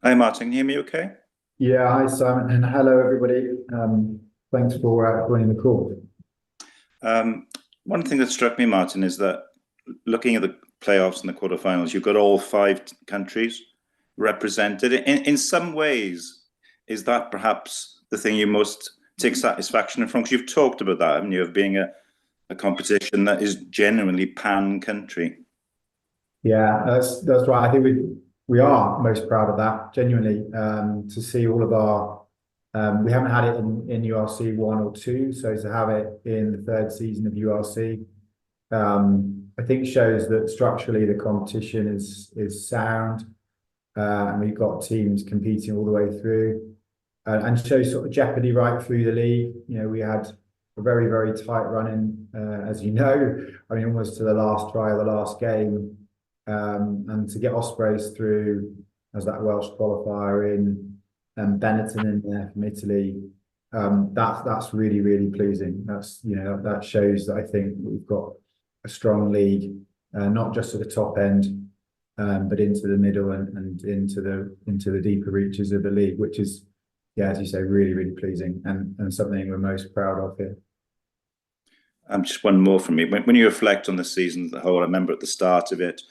Hi, Martin. Can you hear me okay? Yeah, hi Simon, and hello everybody. Thanks for joining the call. Um, One thing that struck me, Martin, is that looking at the playoffs and the quarterfinals, you've got all five countries represented. In some ways, is that perhaps the thing you most take satisfaction from? Because you've talked about that, haven't you, of being a competition that is genuinely pan-country. Yeah, that's right. I think we are most proud of that, genuinely. To see all of our we haven't had it in URC one or two, so to have it in the third season of URC, I think shows that structurally the competition is sound, and we've got teams competing all the way through. And shows sort of jeopardy right through the league. We had a very tight run in, as you know. I mean, almost to the last try of the last game, and to get Ospreys through as that Welsh qualifier in, and Benetton in there from Italy. That's really pleasing. That shows that I think we've got a strong league, not just at the top end, but into the middle and into the deeper reaches of the league, which is, yeah, as you say, really pleasing and something we're most proud of here. Just one more from me. When you reflect on the season as a whole, I remember at the start of it,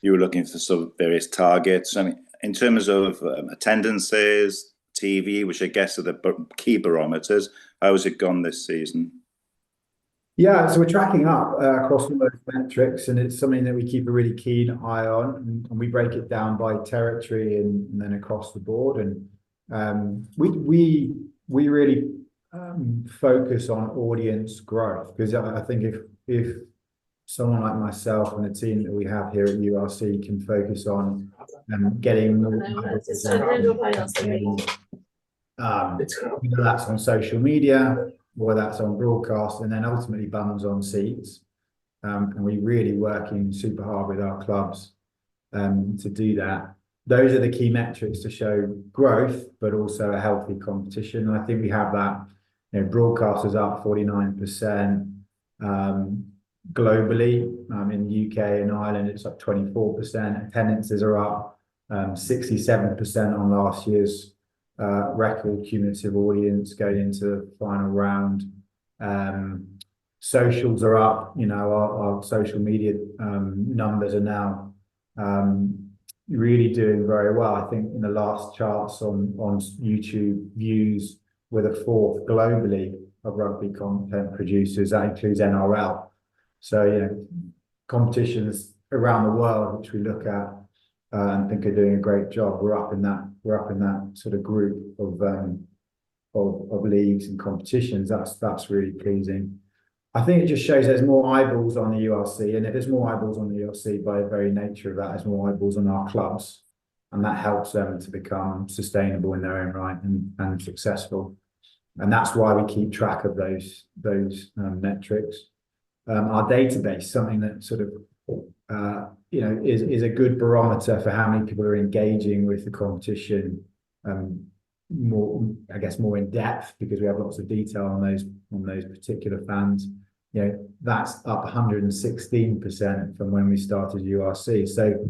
you were looking for sort of various targets. I mean, in terms of attendances, TV, which I guess are the key barometers, how has it gone this season? Yeah, so we're tracking up across all those metrics, and it's something that we keep a really keen eye on, and we break it down by territory and then across the board. And we really focus on audience growth, because I think if someone like myself and the team that we have here at URC can focus on getting more whether that's on social media, whether that's on broadcast, and then ultimately bums on seats. And we're really working super hard with our clubs to do that. Those are the key metrics to show growth, but also a healthy competition. And I think we have that. Broadcasters up 49%. Globally, in the UK and Ireland, it's up 24%. Attendances are up 67% on last year's record cumulative audience going into the final round. Socials are up. Our social media numbers are now really doing very well. I think in the last charts on YouTube, views were the fourth globally of rugby content producers. That includes NRL. So, competitions around the world, which we look at and think are doing a great job. We're up in that sort of group of leagues and competitions. That's really pleasing. I think it just shows there's more eyeballs on the URC, and if there's more eyeballs on the URC, by the very nature of that, there's more eyeballs on our clubs, and that helps them to become sustainable in their own right and successful. And that's why we keep track of those metrics. Our database, something that sort of is a good barometer for how many people are engaging with the competition, more, I guess, more in depth, because we have lots of detail on those particular fans. That's up 116% from when we started URC. So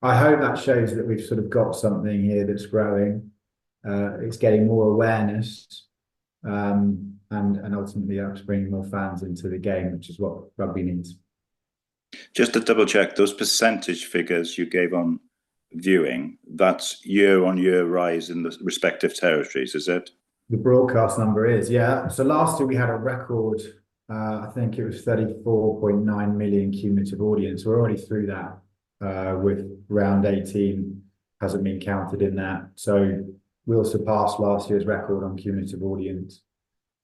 I hope that shows that we've sort of got something here that's growing. It's getting more awareness, and ultimately that's bringing more fans into the game, which is what rugby needs. Just to double check, those percentage figures you gave on viewing, that's year-on-year rise in the respective territories, is it? The broadcast number is, yeah. So last year we had a record, I think it was 34.9 million cumulative audience. We're already through that, with round 18 hasn't been counted in that. So we'll surpass last year's record on cumulative audience.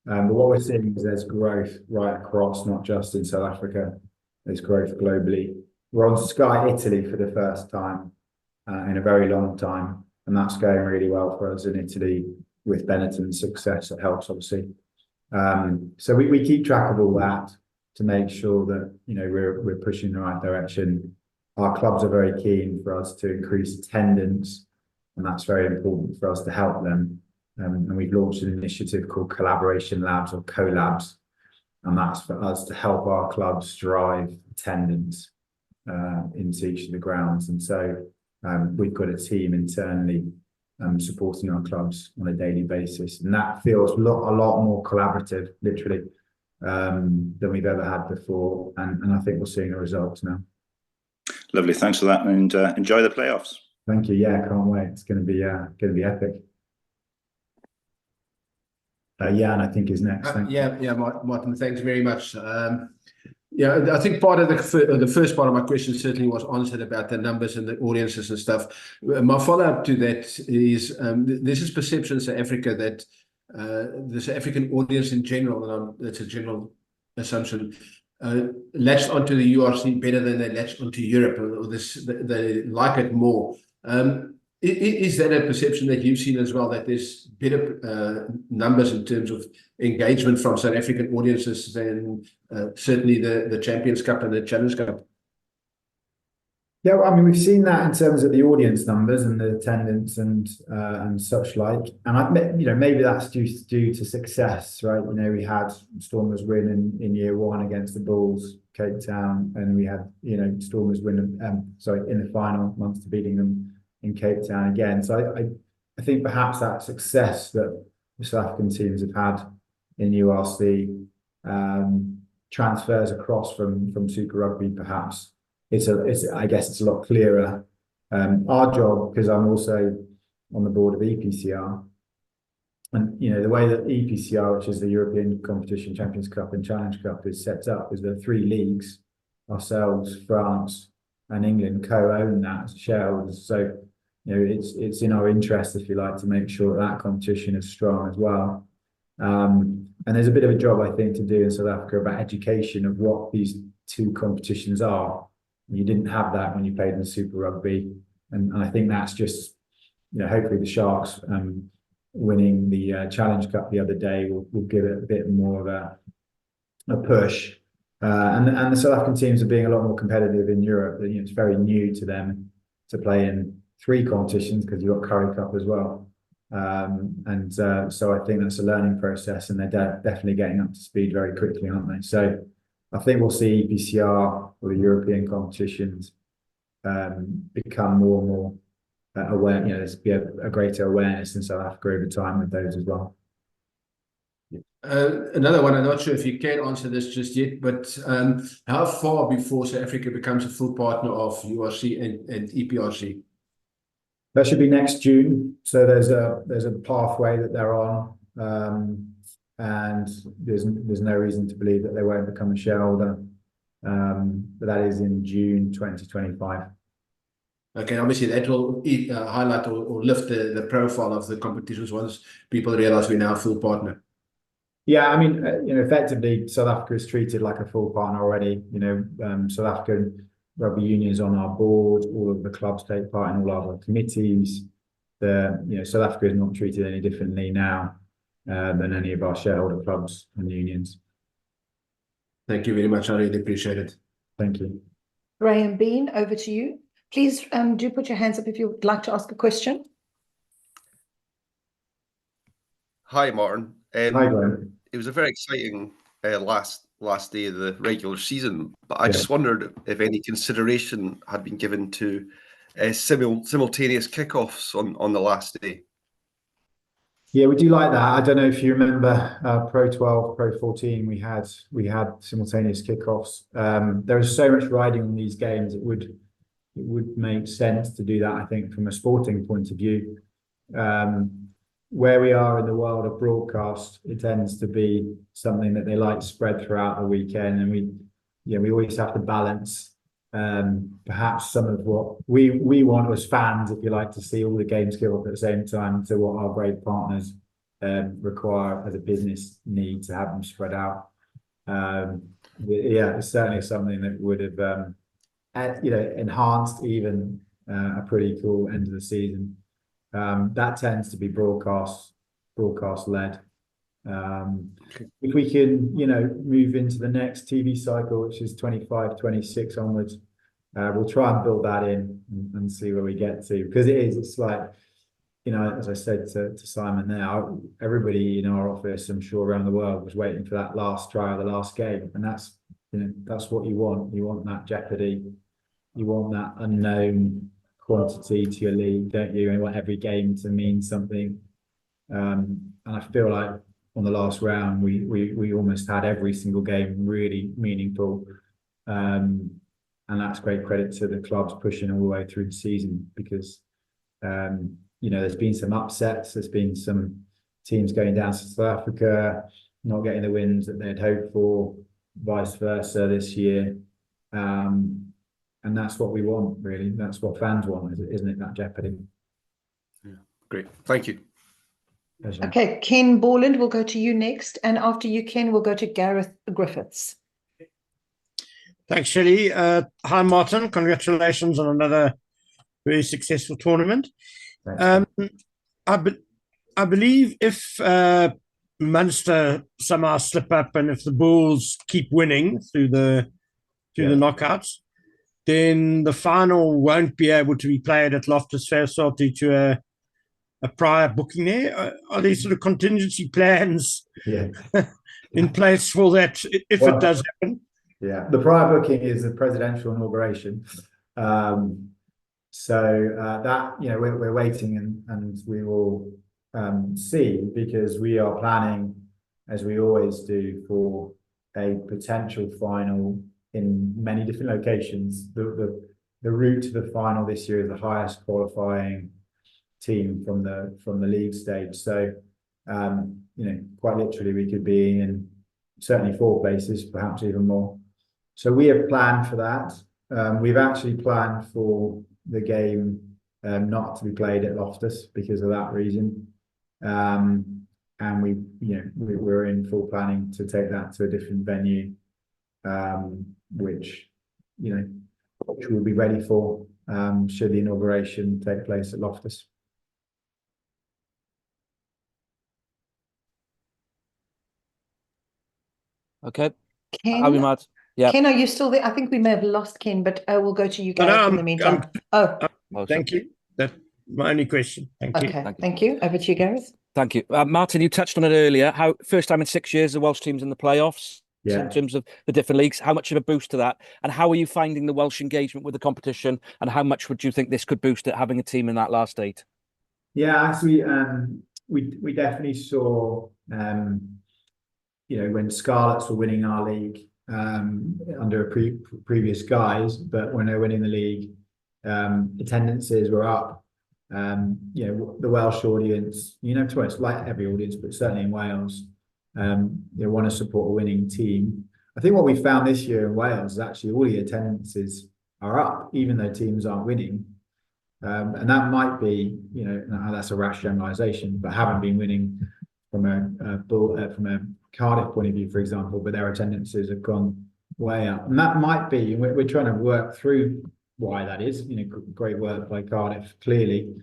But what we're seeing is there's growth right across, not just in South Africa. There's growth globally. We're on Sky Italy for the first time in a very long time, and that's going really well for us in Italy with Benetton's success. It helps, obviously. So we keep track of all that to make sure that we're pushing in the right direction. Our clubs are very keen for us to increase attendance, and that's very important for us to help them. And we've launched an initiative called Collaboration Labs, or collabs, and that's for us to help our clubs drive attendance into each of the grounds. And so we've got a team internally supporting our clubs on a daily basis. And that feels a lot more collaborative, literally, than we've ever had before. And I think we're seeing the results now. Lovely. Thanks for that, and enjoy the playoffs. Thank you. Yeah, can't wait. It's going to be epic. Jan, I think is next. Martin, thanks very much. I think part of the first part of my question certainly was answered about the numbers and the audiences and stuff. My follow-up to that is there's this perception in South Africa that the South African audience in general, and that's a general assumption, latched onto the URC better than they latched onto Europe, or they like it more. Is that a perception that you've seen as well, that there's better numbers in terms of engagement from South African audiences than certainly the Champions Cup and the Challenge Cup? Yeah, I mean, we've seen that in terms of the audience numbers and the attendance and such like. And maybe that's due to success, right? We had Stormers win in year one against the Bulls, Cape Town, and we had Stormers win in the final, Munster beating them in Cape Town again. So I think perhaps that success that the South African teams have had in URC transfers across from Super Rugby. Perhaps I guess it's a lot clearer. Our job, because I'm also on the board of EPCR, and the way that EPCR, which is the European Competition Champions Cup and Challenge Cup, is set up, is there are 3 leagues. Ourselves, France, and England co-own that as shareholders. So it's in our interest, if you like, to make sure that competition is strong as well. And there's a bit of a job, I think, to do in South Africa about education of what these 2 competitions are. You didn't have that when you played in Super Rugby, and I think that's just hopefully the Sharks winning the Challenge Cup the other day will give it a bit more of a push. And the South African teams are being a lot more competitive in Europe. It's very new to them to play in 3 competitions, because you've got Currie Cup as well. So I think that's a learning process, and they're definitely getting up to speed very quickly, aren't they? So I think we'll see EPCR or the European competitions become more and more aware. There's be a greater awareness in South Africa over time with those as well. Another one, I'm not sure if you can answer this just yet, but how far before South Africa becomes a full partner of URC and EPRC? That should be next June. So there's a pathway that they're on, and there's no reason to believe that they won't become a shareholder. But that is in June 2025. Okay, obviously that will highlight or lift the profile of the competitions once people realize we're now a full partner. Yeah, I mean, effectively, South Africa is treated like a full partner already. South African Rugby Union is on our board. All of the clubs take part in all our committees. South Africa is not treated any differently now than any of our shareholder clubs and unions. Thank you very much. I really appreciate it. Thank you. Graham Bean, over to you. Please do put your hands up if you would like to ask a question. Hi, Martin. Hi, Graham. It was a very exciting last day of the regular season, but I just wondered if any consideration had been given to simultaneous kickoffs on the last day. Yeah, we do like that. I don't know if you remember Pro 12, Pro 14. We had simultaneous kickoffs. There is so much riding on these games. It would make sense to do that, I think, from a sporting point of view. Where we are in the world of broadcast, it tends to be something that they like to spread throughout the weekend, and we always have to balance perhaps some of what we want as fans, if you like, to see all the games kick off at the same time, to what our great partners require as a business need to have them spread out. It's certainly something that would have enhanced even a pretty cool end of the season. That tends to be broadcast led. If we can, move into the next TV cycle, which is 25, 26 onwards, we'll try and build that in and see where we get to, because it's like, as I said to Simon there, everybody in our office, I'm sure around the world, was waiting for that last try of the last game, and that's what you want. You want that jeopardy. You want that unknown quantity to your league, don't you? And you want every game to mean something. And I feel like on the last round, we almost had every single game really meaningful. And that's great credit to the clubs pushing all the way through the season, because there's been some upsets, there's been some teams going down to South Africa, not getting the wins that they'd hoped for, vice versa this year. And that's what we want, really. That's what fans want, isn't it? That jeopardy. Yeah, great. Thank you. Pleasure. Okay, Ken Borland, we'll go to you next. And after you, Ken, we'll go to Gareth Griffiths. Thanks, Shelley. Hi, Martin. Congratulations on another very successful tournament. I believe if Munster somehow slip up and if the Bulls keep winning through the knockouts, then the final won't be able to be played at Loftus Versalt due to a prior booking there. Are there sort of contingency plans in place for that if it does happen? Yeah, the prior booking is the presidential inauguration. So that, we're waiting and we will see, because we are planning, as we always do, for a potential final in many different locations. The route to the final this year is the highest qualifying team from the league stage. So quite literally we could be in certainly 4 places, perhaps even more. So we have planned for that. We've actually planned for the game not to be played at Loftus because of that reason. And we're in full planning to take that to a different venue, which we'll be ready for should the inauguration take place at Loftus. Okay. Ken, How are we, Matt? Yeah. Ken, are you still there? I think we may have lost Ken, but we'll go to you, Gareth, in the meantime. Thank you. That's my only question. Thank you. Okay, thank you. Over to you, Gareth. Thank you. Martin, you touched on it earlier. How first time in 6 years the Welsh team's in the playoffs in terms of the different leagues. How much of a boost to that? And how are you finding the Welsh engagement with the competition? And how much would you think this could boost it, having a team in that last 8? Yeah, actually, we definitely saw, when Scarlets were winning our league under a previous guise, but when they're winning the league, attendances were up. The Welsh audience, it's like every audience, but certainly in Wales, they want to support a winning team. I think what we found this year in Wales is actually all the attendances are up, even though teams aren't winning. And that might be, that's a rash generalisation, but haven't been winning from a Cardiff point of view, for example, but their attendances have gone way up. And that might be, and we're trying to work through why that is. Great work by Cardiff, clearly.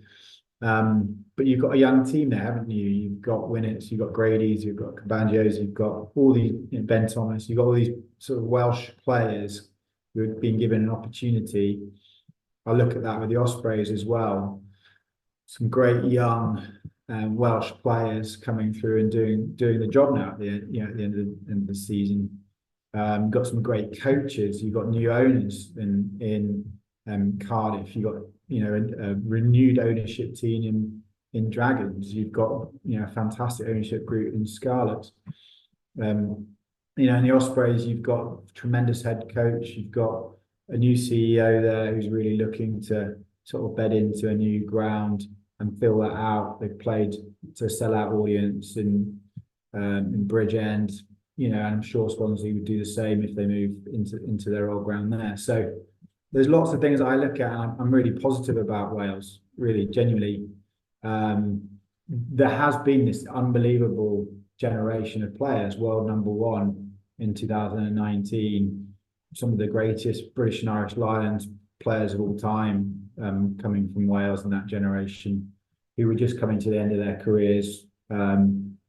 But you've got a young team there, haven't you? You've got Winnets, you've got Grady's, you've got Cabanjos, you've got all these, Ben Thomas, you've got all these sort of Welsh players who have been given an opportunity. I look at that with the Ospreys as well. Some great young Welsh players coming through and doing the job now at the end of the season. Got some great coaches. You've got new owners in Cardiff. You've got a renewed ownership team in Dragons. You've got a fantastic ownership group in Scarlets. In the Ospreys, you've got a tremendous head coach. You've got a new CEO there who's really looking to sort of bed into a new ground and fill that out. They've played to a sellout audience in Bridgend, and I'm sure Swansea would do the same if they move into their old ground there. So there's lots of things I look at, and I'm really positive about Wales, really, genuinely. There has been this unbelievable generation of players, world number 1 in 2019, some of the greatest British and Irish Lions players of all time coming from Wales in that generation, who were just coming to the end of their careers.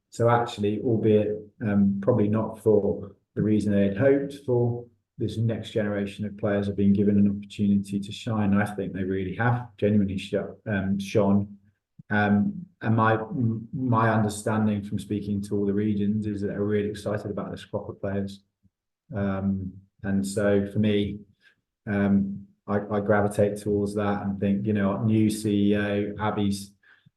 So actually, albeit probably not for the reason they had hoped for, this next generation of players have been given an opportunity to shine. I think they really have genuinely shone. And my understanding from speaking to all the regions is that they're really excited about this crop of players. And so for me, I gravitate towards that and think, you know, new CEO,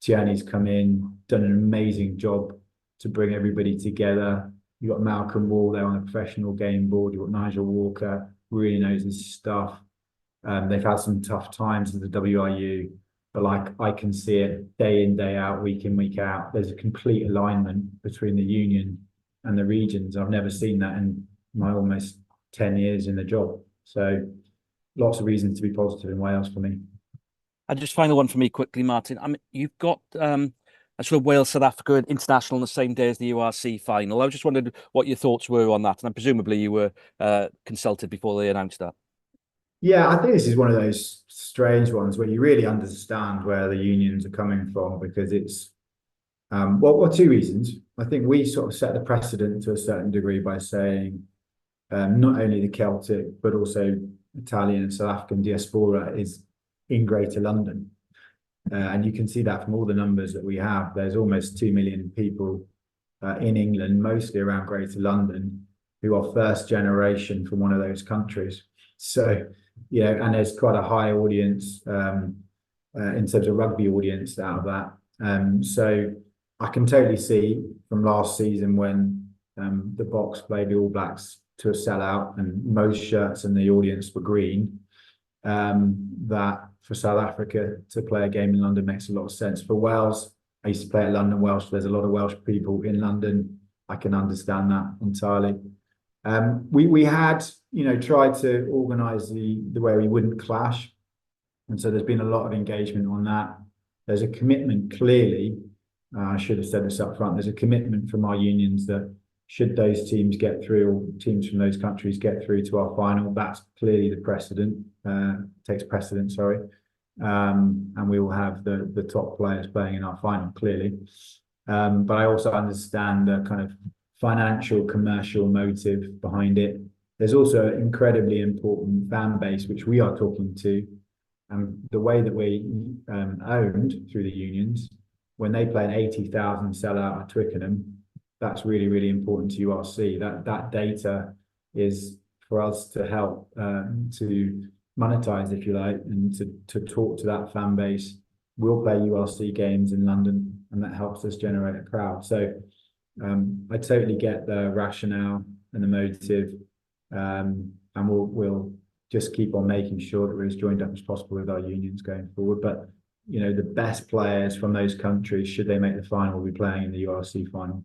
Tierney's come in, done an amazing job to bring everybody together. You've got Malcolm Wall there on the professional game board. You've got Nigel Walker, really knows his stuff. They've had some tough times at the WRU, but like I can see it day in, day out, week in, week out. There's a complete alignment between the union and the regions. I've never seen that in my almost 10 years in the job. So lots of reasons to be positive in Wales for me. And just final one for me quickly, Martin. I mean, you've got a sort of Wales South Africa international on the same day as the URC final. I just wondered what your thoughts were on that, and presumably you were consulted before they announced that. Yeah, I think this is one of those strange ones where you really understand where the unions are coming from, because it's well, two reasons. I think we sort of set the precedent to a certain degree by saying not only the Celtic but also Italian and South African diaspora is in Greater London. And you can see that from all the numbers that we have. There's almost 2 million people in England, mostly around Greater London, who are first generation from one of those countries. So, you know, and there's quite a high audience in terms of rugby audience out of that. So I can totally see from last season when the Box played the All Blacks to a sellout and most shirts in the audience were green, that for South Africa to play a game in London makes a lot of sense. For Wales, I used to play at London Welsh. There's a lot of Welsh people in London. I can understand that entirely. We had, you know, tried to organise the way we wouldn't clash, and so there's been a lot of engagement on that. There's a commitment, clearly. I should have said this up front. There's a commitment from our unions that should those teams get through, or teams from those countries get through to our final, that's clearly the precedent. Takes precedent, sorry. And we will have the top players playing in our final, clearly. But I also understand the kind of financial, commercial motive behind it. There's also an incredibly important fan base, which we are talking to. And the way that we owned through the unions, when they play an 80,000 sellout at Twickenham, that's really, really important to URC. That data is for us to help to monetize, if you like, and to talk to that fan base. We'll play URC games in London, and that helps us generate a crowd. So I totally get the rationale and the motive, and we'll just keep on making sure that we're as joined up as possible with our unions going forward. But you know, the best players from those countries, should they make the final, will be playing in the URC final.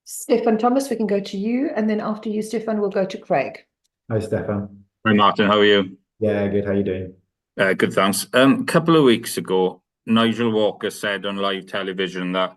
Stefan Thomas, we can go to you, and then after you, Stefan, we'll go to Craig. Hi, Stefan. Hi, Martin. How are you? Yeah, good. How are you doing? Good, thanks. A couple of weeks ago, Nigel Walker said on live television that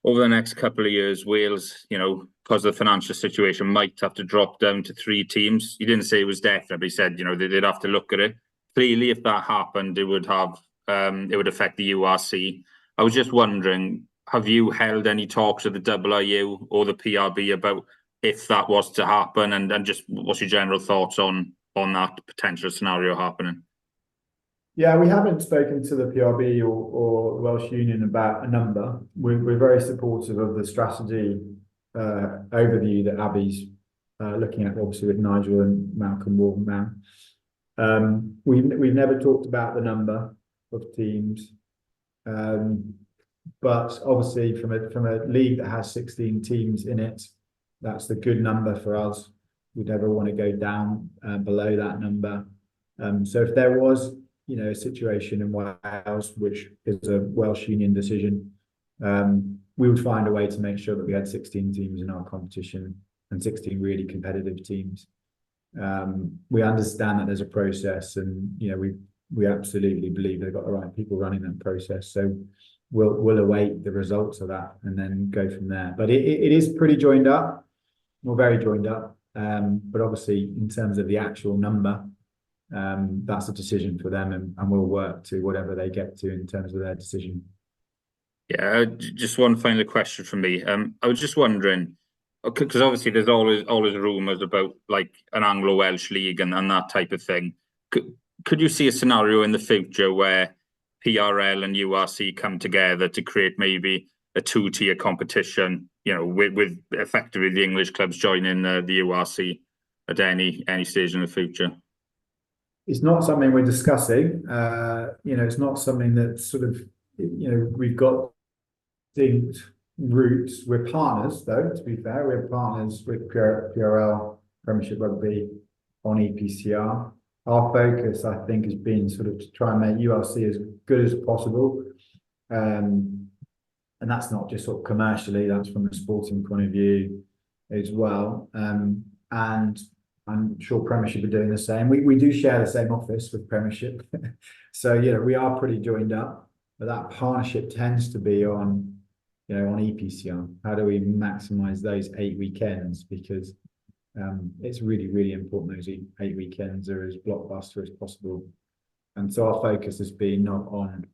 over the next couple of years, Wales, you know, because of the financial situation, might have to drop down to 3 teams. He didn't say it was definite, but he said, you know, they'd have to look at it. Clearly, if that happened, it would have it would affect the URC. I was just wondering, have you held any talks with the WRU or the PRB about if that was to happen, and just what's your general thoughts on that potential scenario happening? Yeah, we haven't spoken to the PRB or Welsh Union about a number. We're very supportive of the strategy overview that Abby's looking at, obviously with Nigel and Malcolm Wall now. We've never talked about the number of teams, but obviously from a league that has 16 teams in it, that's the good number for us. We'd never want to go down below that number. So if there was, you know, a situation in Wales, which is a Welsh Union decision, we would find a way to make sure that we had 16 teams in our competition and 16 really competitive teams. We understand that there's a process, and you know, we absolutely believe they've got the right people running that process. So we'll await the results of that and then go from there. But it is pretty joined up. We're very joined up. But obviously, in terms of the actual number, that's a decision for them, and we'll work to whatever they get to in terms of their decision. Yeah, just one final question from me. I was just wondering, because obviously there's always rumours about like an Anglo-Welsh league and that type of thing. Could you see a scenario in the future where PRL and URC come together to create maybe a 2-tier competition, you know, with effectively the English clubs joining the URC? at any stage in the future? It's not something we're discussing. It's not something that sort of, we've got distinct routes. We're partners, though, to be fair. We're partners with PRL, Premiership Rugby, on EPCR. Our focus, I think, has been sort of to try and make URC as good as possible. And that's not just sort of commercially, that's from a sporting point of view as well. And I'm sure Premiership are doing the same. We do share the same office with Premiership. So, we are pretty joined up, but that partnership tends to be on EPCR. How do we maximize those 8 weekends? Because it's really, really important those 8 weekends are as blockbuster as possible. And so our focus has been not on,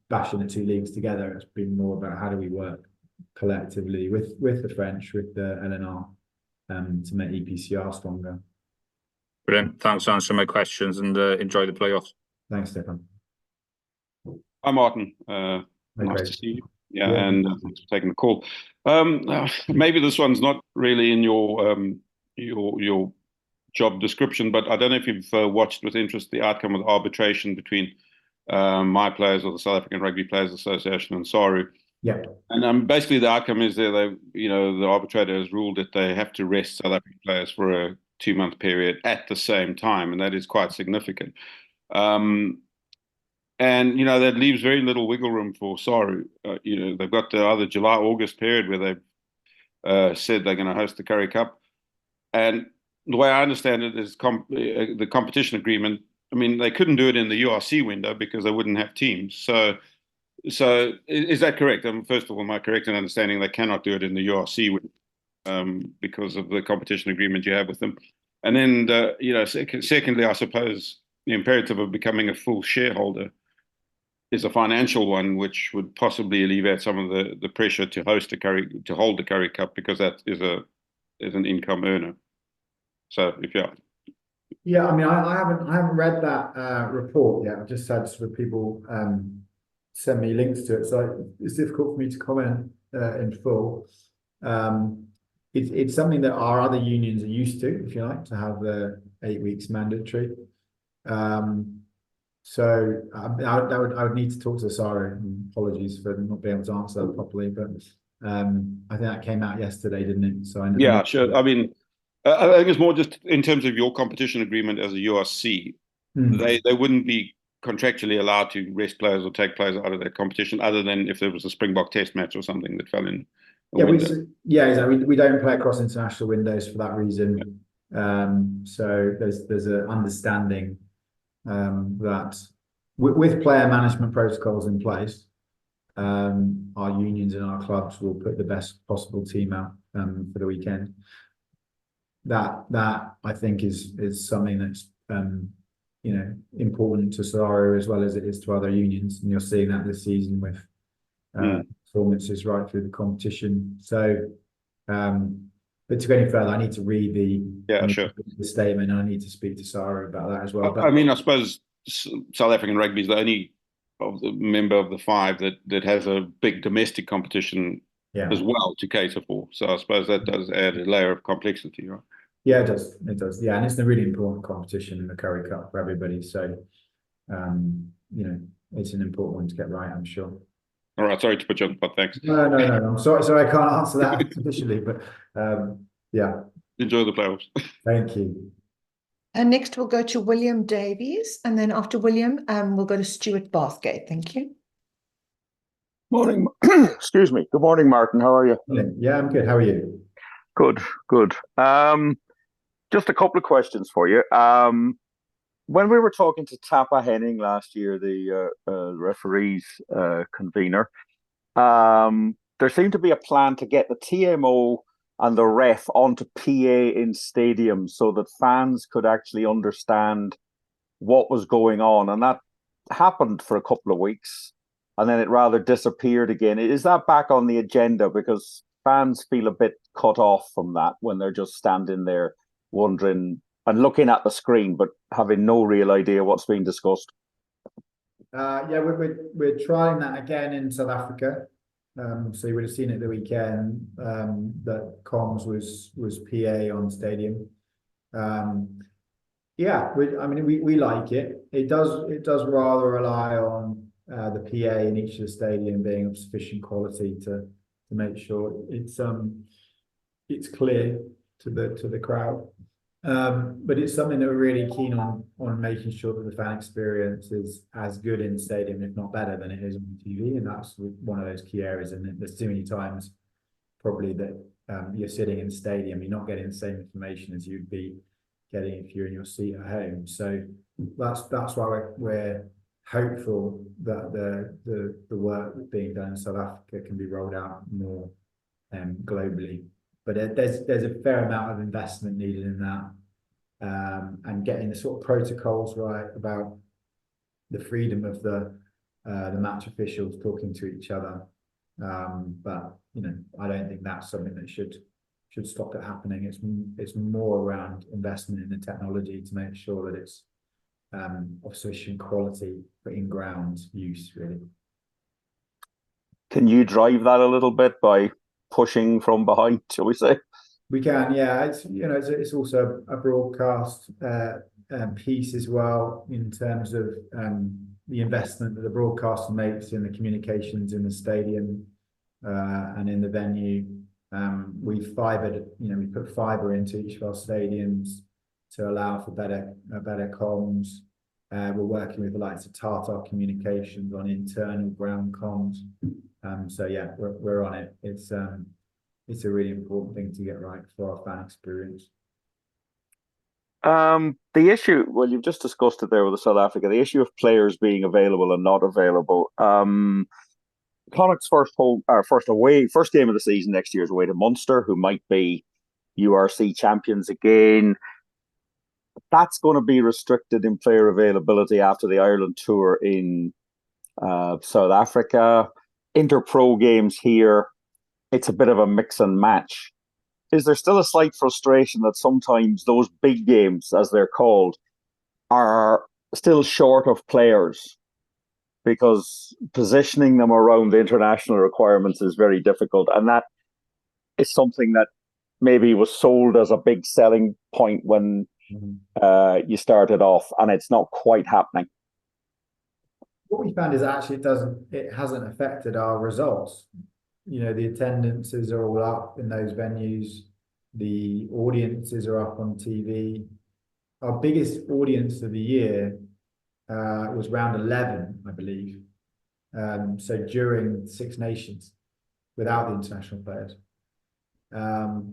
bashing the two leagues together. It's been more about how do we work collectively with the French, with the LNR, to make EPCR stronger. Brilliant. Thanks for answering my questions, and enjoy the playoffs. Thanks, Stefan. Hi, Martin. Nice to see you. Yeah, Yeah. and thanks for taking the call. Maybe this one's not really in your job description, but I don't know if you've watched with interest the outcome of the arbitration between my players, or the South African Rugby Players Association, and SARU. Yeah. And basically the outcome is that the arbitrator has ruled that they have to rest South African players for a 2-month period at the same time, and that is quite significant. And that leaves very little wiggle room for SARU. They've got the other July-August period where they've said they're going to host the Currie Cup, and the way I understand it is the competition agreement. I mean, they couldn't do it in the URC window because they wouldn't have teams. So is that correct? First of all, am I correct in understanding they cannot do it in the URC window because of the competition agreement you have with them? And then, secondly, I suppose the imperative of becoming a full shareholder is a financial one, which would possibly alleviate some of the pressure to hold the Currie Cup, because that is an income earner. So Yeah, I mean, I haven't read that report yet. I've just had sort of people send me links to it, so it's difficult for me to comment in full. It's something that our other unions are used to, if you like, to have the 8 weeks mandatory. So I would need to talk to SARU. Apologies for not being able to answer that properly, but I think that came out yesterday, didn't it? So yeah, sure. I mean, I think it's more just in terms of your competition agreement as a URC. They wouldn't be contractually allowed to rest players or take players out of their competition, other than if there was a Springbok Test match or something that fell in. Exactly. We don't play across international windows for that reason. Yeah. So there's an understanding that with player management protocols in place, our unions and our clubs will put the best possible team out for the weekend. That I think is something that's important to SARU as well as it is to other unions, and you're seeing that this season with performances right through the competition. So, but to go any further, I need to read the statement, and I need to speak to SARU about that as well. But I mean, I suppose South African Rugby is the only member of the 5 that has a big domestic competition as well to cater for. So I suppose that does add a layer of complexity, right? Yeah, it does. It does. Yeah, and it's a really important competition in the Currie Cup for everybody. So, it's an important one to get right, I'm sure. All right, sorry to put you on the spot. Thanks. No. I'm sorry, I can't answer that officially, but yeah. Enjoy the playoffs. Thank you. And next we'll go to William Davies, and then after William, we'll go to Stuart Bathgate. Thank you. Morning. Excuse me. Good morning, Martin. How are you? Yeah, I'm good. How are you? Good. Just a couple of questions for you. When we were talking to Tapa Henning last year, the referees convener, there seemed to be a plan to get the TMO and the ref onto PA in stadiums so that fans could actually understand what was going on. And that happened for a couple of weeks, and then it rather disappeared again. Is that back on the agenda? Because fans feel a bit cut off from that when they're just standing there wondering and looking at the screen, but having no real idea what's being discussed. Yeah, we're trying that again in South Africa. So you would have seen it the weekend that comms was PA on stadium. Yeah, I mean we like it. It does rather rely on the PA in each of the stadium being of sufficient quality to make sure it's clear to the crowd. But it's something that we're really keen on making sure that the fan experience is as good in the stadium, if not better, than it is on TV. And that's one of those key areas. And there's too many times probably that you're sitting in the stadium, you're not getting the same information as you'd be getting if you're in your seat at home. So that's why we're hopeful that the work that's being done in South Africa can be rolled out more globally. But there's a fair amount of investment needed in that, and getting the sort of protocols right about the freedom of the match officials talking to each other. But I don't think that's something that should stop it happening. It's more around investment in the technology to make sure that it's of sufficient quality for in-ground use, really. Can you drive that a little bit by pushing from behind, shall we say? We can, yeah. It's also a broadcast piece as well, in terms of the investment that the broadcaster makes in the communications in the stadium and in the venue. We put fibre into each of our stadiums to allow for better comms. We're working with the likes of Tata Communications on internal ground comms. So yeah, we're on it. It's a really important thing to get right for our fan experience. The issue, well, you've just discussed it there with South Africa, the issue of players being available and not available. Connacht's first game of the season next year is away to Munster, who might be URC champions again. That's going to be restricted in player availability after the Ireland tour in South Africa. Inter-pro games here, it's a bit of a mix and match. Is there still a slight frustration that sometimes those big games, as they're called, are still short of players, because positioning them around the international requirements is very difficult, and that is something that maybe was sold as a big selling point when you started off, and it's not quite happening? What we found is actually it hasn't affected our results. The attendances are all up in those venues. The audiences are up on TV. Our biggest audience of the year was round 11, I believe. So during Six Nations, without the international players.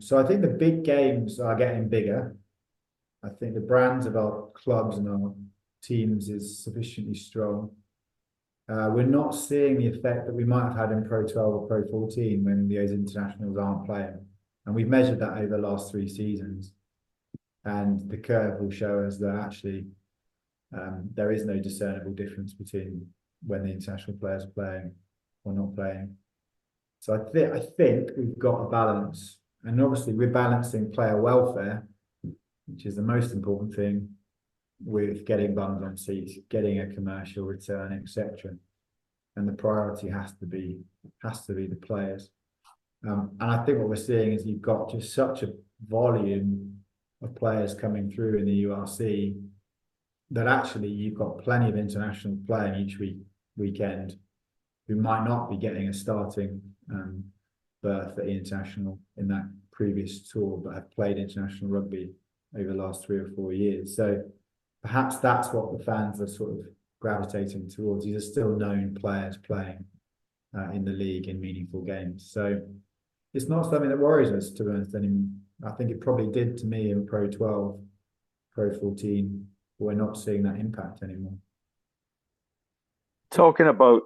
So I think the big games are getting bigger. I think the brands of our clubs and our teams is sufficiently strong. We're not seeing the effect that we might have had in Pro 12 or Pro 14 when those internationals aren't playing. And we've measured that over the last 3 seasons. And the curve will show us that actually there is no discernible difference between when the international players are playing or not playing. So I think we've got a balance. And obviously we're balancing player welfare, which is the most important thing, with getting bums on seats, getting a commercial return, etc. And the priority has to be the players. And I think what we're seeing is you've got just such a volume of players coming through in the URC that actually you've got plenty of internationals playing each weekend who might not be getting a starting berth at the international in that previous tour, but have played international rugby over the last 3 or 4 years. So perhaps that's what the fans are sort of gravitating towards. These are still known players playing in the league in meaningful games. So it's not something that worries us, to be honest, anymore. I think it probably did to me in Pro 12, Pro 14, but we're not seeing that impact anymore. Talking about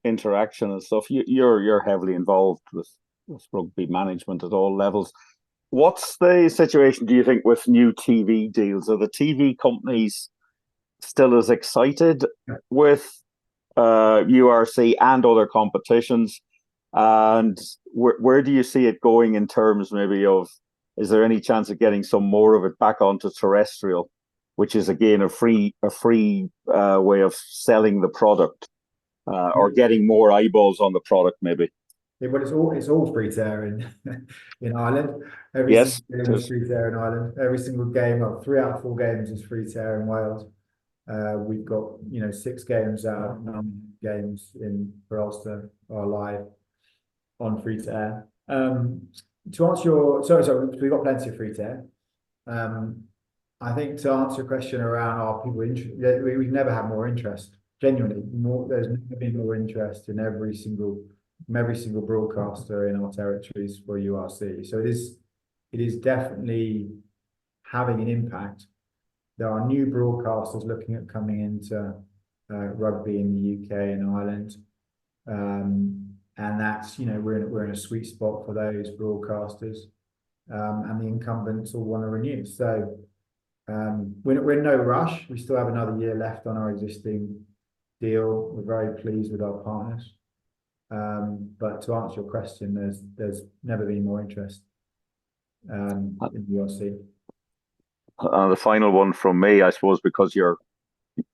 interaction and stuff, you're heavily involved with rugby management at all levels. What's the situation, do you think, with new TV deals? Are the TV companies still as excited with URC and other competitions? And where do you see it going in terms maybe of, is there any chance of getting some more of it back onto terrestrial, which is again a free way of selling the product? or getting more eyeballs on the product, maybe. Yeah, but it's all free to air in Ireland. Every Yes, single game is free to air in Ireland. Every single game, 3 out of 4 games is free to air in Wales. We've got 6 games out of games for Ulster are live on free to air. To answer your sorry, we've got plenty of free to air. I think to answer your question around are people interested, we've never had more interest. Genuinely, there's never been more interest in every single broadcaster in our territories for URC. So it is definitely having an impact. There are new broadcasters looking at coming into rugby in the UK and Ireland, and that's we're in a sweet spot for those broadcasters, and the incumbents all want to renew. So we're in no rush. We still have another year left on our existing deal. We're very pleased with our partners. But to answer your question, there's never been more interest in the URC. The final one from me, I suppose, because you're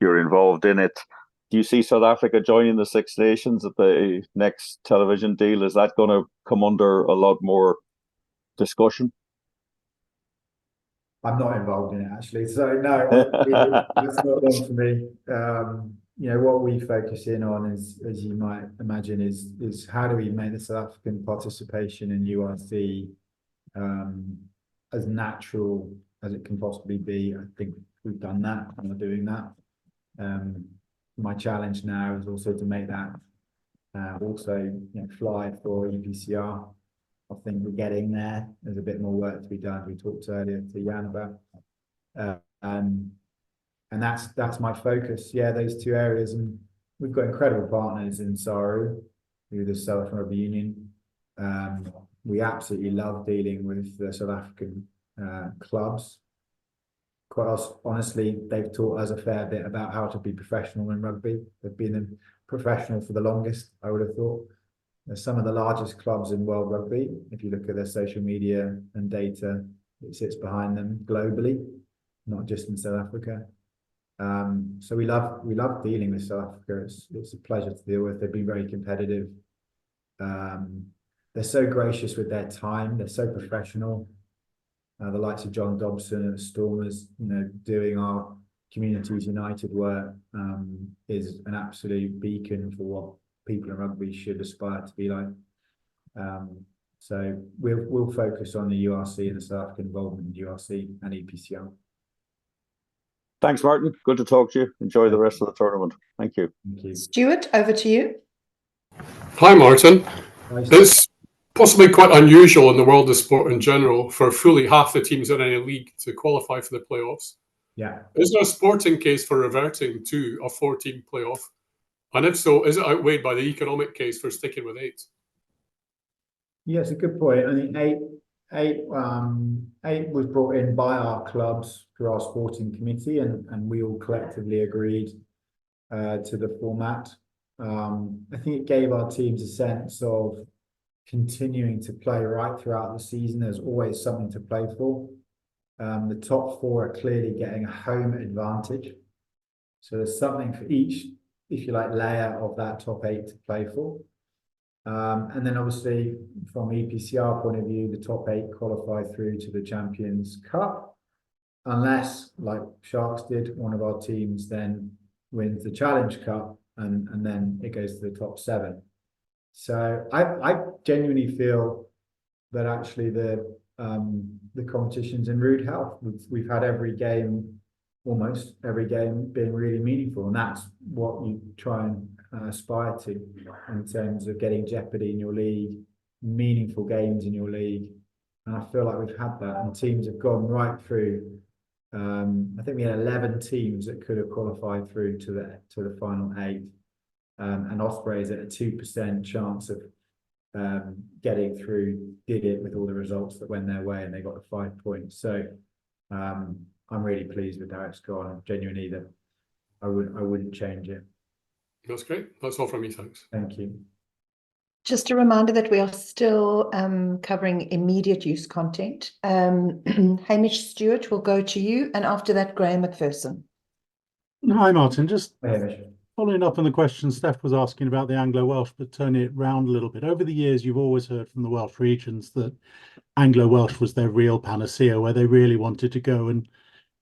involved in it. Do you see South Africa joining the Six Nations at the next television deal? Is that going to come under a lot more discussion? I'm not involved in it, actually. So no, that's not one for me. What we focus in on is, as you might imagine, is how do we make the South African participation in URC as natural as it can possibly be. I think we've done that and we're doing that. My challenge now is also to make that also fly for EPCR. I think we're getting there. There's a bit more work to be done. We talked earlier to Jan about, and that's my focus. Yeah, those 2 areas, and we've got incredible partners in Saru, who the South African Rugby Union. We absolutely love dealing with the South African clubs. Quite honestly, they've taught us a fair bit about how to be professional in rugby. They've been professional for the longest, I would have thought. They're some of the largest clubs in world rugby. If you look at their social media and data, it sits behind them globally, not just in South Africa. So we love dealing with South Africa. It's a pleasure to deal with. They've been very competitive. They're so gracious with their time. They're so professional. The likes of John Dobson and Stormers, doing our Communities United work is an absolute beacon for what people in rugby should aspire to be like. So we'll focus on the URC and the South African involvement in URC and EPCR. Thanks, Martin. Good to talk to you. Enjoy the rest of the tournament. Thank you. Thank you. Stuart, over to you. Hi, Martin. It's possibly quite unusual in the world of sport in general for fully half the teams in any league to qualify for the playoffs. Yeah. Is there a sporting case for reverting to a 4-team playoff? And if so, is it outweighed by the economic case for sticking with 8? Yeah, it's a good point. I think eight was brought in by our clubs through our sporting committee, and we all collectively agreed to the format. I think it gave our teams a sense of continuing to play right throughout the season. There's always something to play for. The top 4 are clearly getting a home advantage. So there's something for each, if you like, layer of that top 8 to play for. And then obviously from EPCR point of view, the top 8 qualify through to the Champions Cup, unless, like Sharks did, one of our teams then wins the Challenge Cup, and then it goes to the top 7. So I genuinely feel that actually the competition's in rude health. We've had almost every game being really meaningful, and that's what you try and aspire to in terms of getting jeopardy in your league, meaningful games in your league. And I feel like we've had that, and teams have gone right through. I think we had 11 teams that could have qualified through to the final 8, and Ospreys at a 2% chance of getting through did it with all the results that went their way, and they got the 5 points. So I'm really pleased with how it's gone. Genuinely, that I wouldn't change it. That's great. That's all from me. Thanks. Thank you. Just a reminder that we are still covering immediate use content. Hamish Stewart will go to you, and after that, Graham McPherson. Hi, Martin. Just Hey, Hamish. Following up on the question Steph was asking about the Anglo-Welsh, but turning it round a little bit. Over the years, you've always heard from the Welsh regions that Anglo-Welsh was their real panacea, where they really wanted to go, and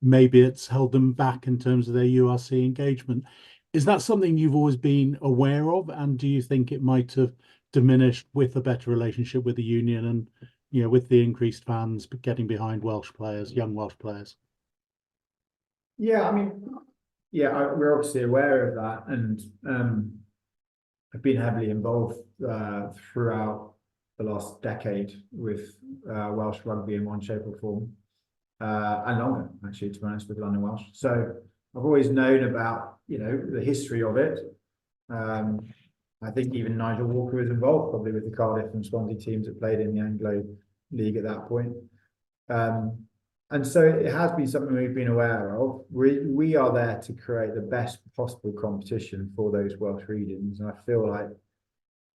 maybe it's held them back in terms of their URC engagement. Is that something you've always been aware of, and do you think it might have diminished with a better relationship with the union and, you know, with the increased fans getting behind Welsh players, young Welsh players? Yeah, I mean, yeah, we're obviously aware of that, and I've been heavily involved throughout the last decade with Welsh rugby in one shape or form, and longer, actually, to be honest, with London Welsh. So I've always known about, you know, the history of it. I think even Nigel Walker was involved, probably, with the Cardiff and Swansea teams that played in the Anglo League at that point. And so it has been something we've been aware of. We are there to create the best possible competition for those Welsh regions. And I feel like,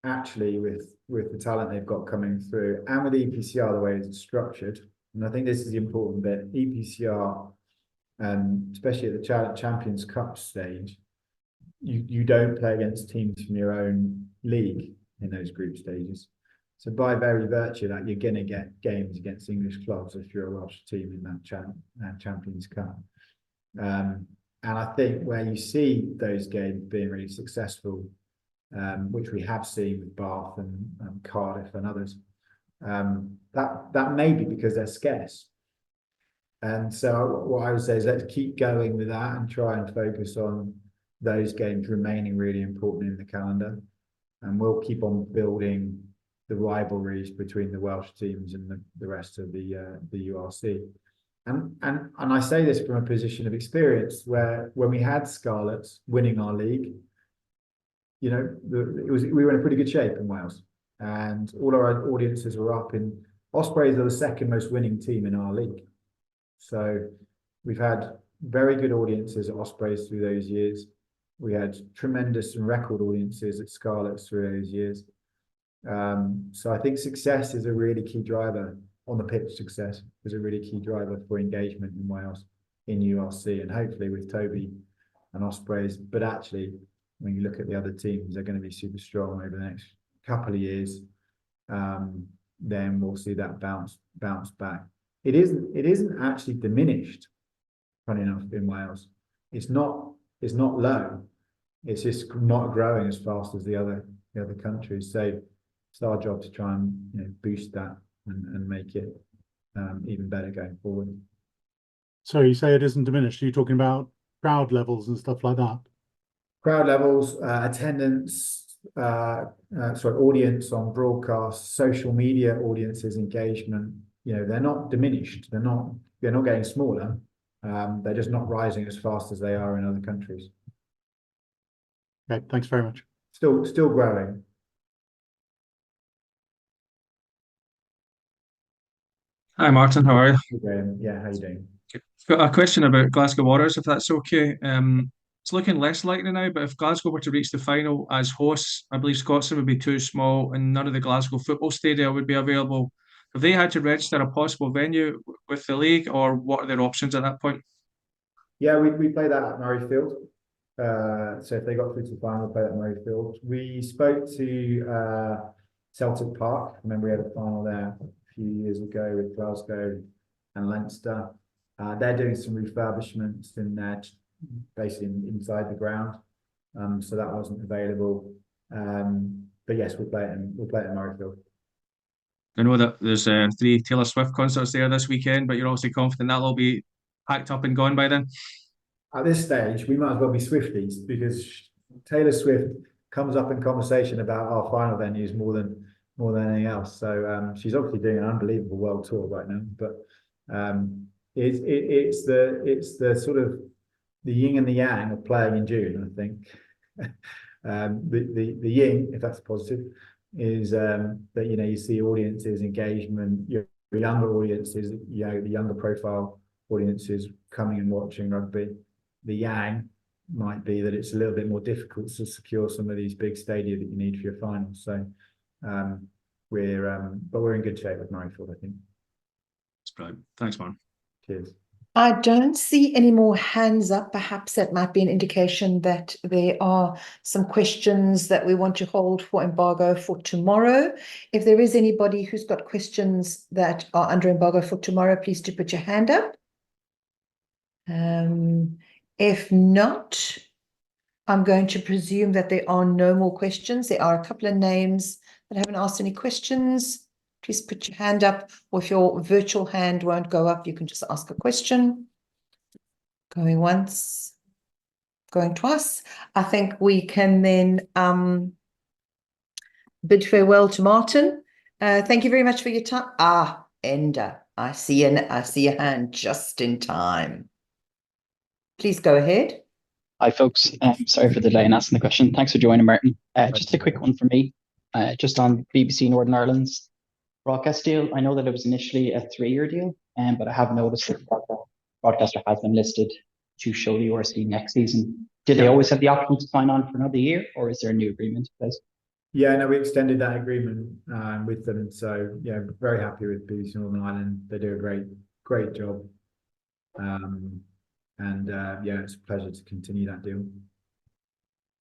actually, with the talent they've got coming through, and with EPCR, the way it's structured, and I think this is the important bit, EPCR, especially at the Champions Cup stage, you don't play against teams from your own league in those group stages. So by very virtue of that, you're going to get games against English clubs if you're a Welsh team in that Champions Cup. And I think where you see those games being really successful, which we have seen with Bath and Cardiff and others, that may be because they're scarce. And so what I would say is, let's keep going with that and try and focus on those games remaining really important in the calendar. And we'll keep on building the rivalries between the Welsh teams and the rest of the URC. And I say this from a position of experience, where when we had Scarlets winning our league, you know, we were in a pretty good shape in Wales, and all our audiences were up. In Ospreys are the second most winning team in our league. So we've had very good audiences at Ospreys through those years. We had tremendous and record audiences at Scarlets through those years. So I think success is a really key driver on the pitch. Success is a really key driver for engagement in Wales in URC, and hopefully with Toby and Ospreys. But actually, when you look at the other teams, they're going to be super strong over the next couple of years. Then we'll see that bounce back. It isn't actually diminished, funny enough, in Wales. It's not low. It's just not growing as fast as the other countries. So it's our job to try and, you know, boost that and make it even better going forward. So you say it isn't diminished. Are you talking about crowd levels and stuff like that? Crowd levels, attendance, audience on broadcast, social media audiences, engagement. You know, they're not diminished. They're not getting smaller. They're just not rising as fast as they are in other countries. Okay, thanks very much. Still growing. Hi, Martin. How are you? Hey, Graham. Yeah, how you doing? I've got a question about Glasgow Warriors, if that's okay. It's looking less likely now, but if Glasgow were to reach the final as hosts, I believe Scotland would be too small and none of the Glasgow football stadia would be available. Have they had to register a possible venue with the league, or what are their options at that point? Yeah, we play that at Murrayfield. So if they got through to the final, we'll play that at Murrayfield. We spoke to Celtic Park. I remember we had a final there a few years ago with Glasgow and Leinster. They're doing some refurbishments in there, basically inside the ground. So that wasn't available. But yes, we'll play it at Murrayfield. I know that there's 3 Taylor Swift concerts there this weekend, but you're obviously confident that'll all be packed up and gone by then? At this stage, we might as well be Swifties, because Taylor Swift comes up in conversation about our final venues more than anything else. So she's obviously doing an unbelievable world tour right now. But it's the sort of the yin and the yang of playing in June, I think. The yin, if that's positive, is that, you know, you see audiences, engagement, your younger audiences, you know, the younger profile audiences coming and watching rugby. The yang might be that it's a little bit more difficult to secure some of these big stadia that you need for your finals. So we're in good shape with Murrayfield, I think. That's brilliant. Thanks, man. Cheers. I don't see any more hands up. Perhaps that might be an indication that there are some questions that we want to hold for embargo for tomorrow. If there is anybody who's got questions that are under embargo for tomorrow, please do put your hand up. If not, I'm going to presume that there are no more questions. There are a couple of names that haven't asked any questions. Please put your hand up, or if your virtual hand won't go up, you can just ask a question. Going once, going twice. I think we can then bid farewell to Martin. Thank you very much for your time. Enda, I see a hand just in time. Please go ahead. Hi, folks. Sorry for the delay in asking the question. Thanks for joining, Martin. Just a quick one for me. Just on BBC Northern Ireland's broadcast deal. I know that it was initially a 3-year deal, but I have noticed that the broadcaster has been listed to show the URC next season. Did they always have the option to sign on for another year, or is there a new agreement in place? Yeah, no, we extended that agreement with them. So yeah, very happy with BBC Northern Ireland. They do a great job. Yeah, it's a pleasure to continue that deal.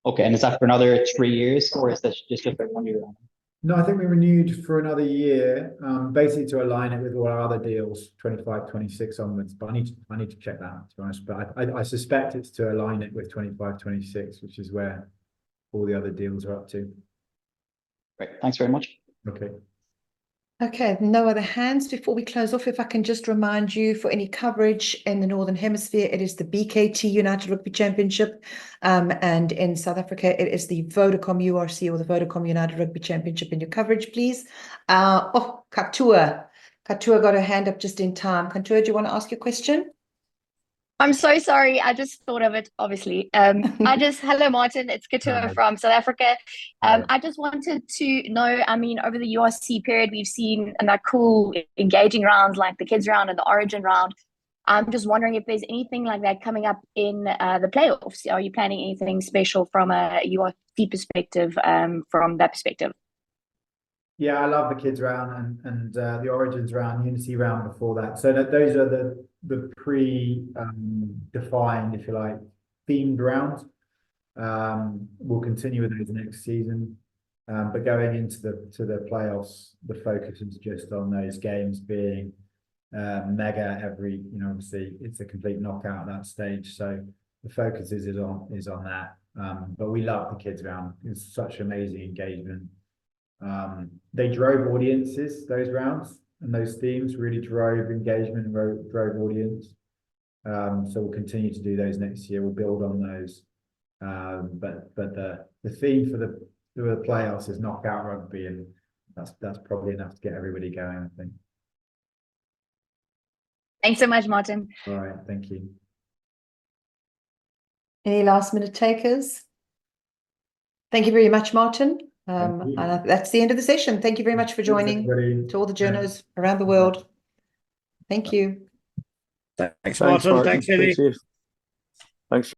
Okay, and is that for another 3 years, or is this just for 1 year? No, I think we renewed for another year, basically to align it with all our other deals, 25, 26 onwards. But I need to check that out, to be honest. But I suspect it's to align it with 25, 26, which is where all the other deals are up to. Great, thanks very much. Okay. Okay, no other hands. Before we close off, if I can just remind you, for any coverage in the Northern Hemisphere, it is the BKT United Rugby Championship. And in South Africa, it is the Vodacom URC or the Vodacom United Rugby Championship in your coverage, please. Katua. Katua got her hand up just in time. Katua, do you want to ask your question? I'm so sorry. I just thought of it, obviously. Hello, Martin. It's Katua from South Africa. I just wanted to know, I mean, over the URC period, we've seen that cool engaging rounds like the kids round and the origin round. I'm just wondering if there's anything like that coming up in the playoffs. Are you planning anything special from a URC perspective, from that perspective? Yeah, I love the kids round and the origins round, unity round before that. So those are the defined, if you like, themed rounds. We'll continue with those next season. But going into the playoffs, the focus is just on those games being mega every, obviously it's a complete knockout at that stage. So the focus is on that. But we love the kids round. It's such amazing engagement. They drove audiences, those rounds, and those themes really drove engagement and drove audience. So we'll continue to do those next year. We'll build on those. But the theme for the playoffs is knockout rugby, and that's probably enough to get everybody going, I think. Thanks so much, Martin. All right, thank you. Any last minute takers? Thank you very much, Martin. And that's the end of the session. Thank you very much for joining. To all the journos around the world. Thank you. Thanks, Martin. Thanks, Eddie. Thanks.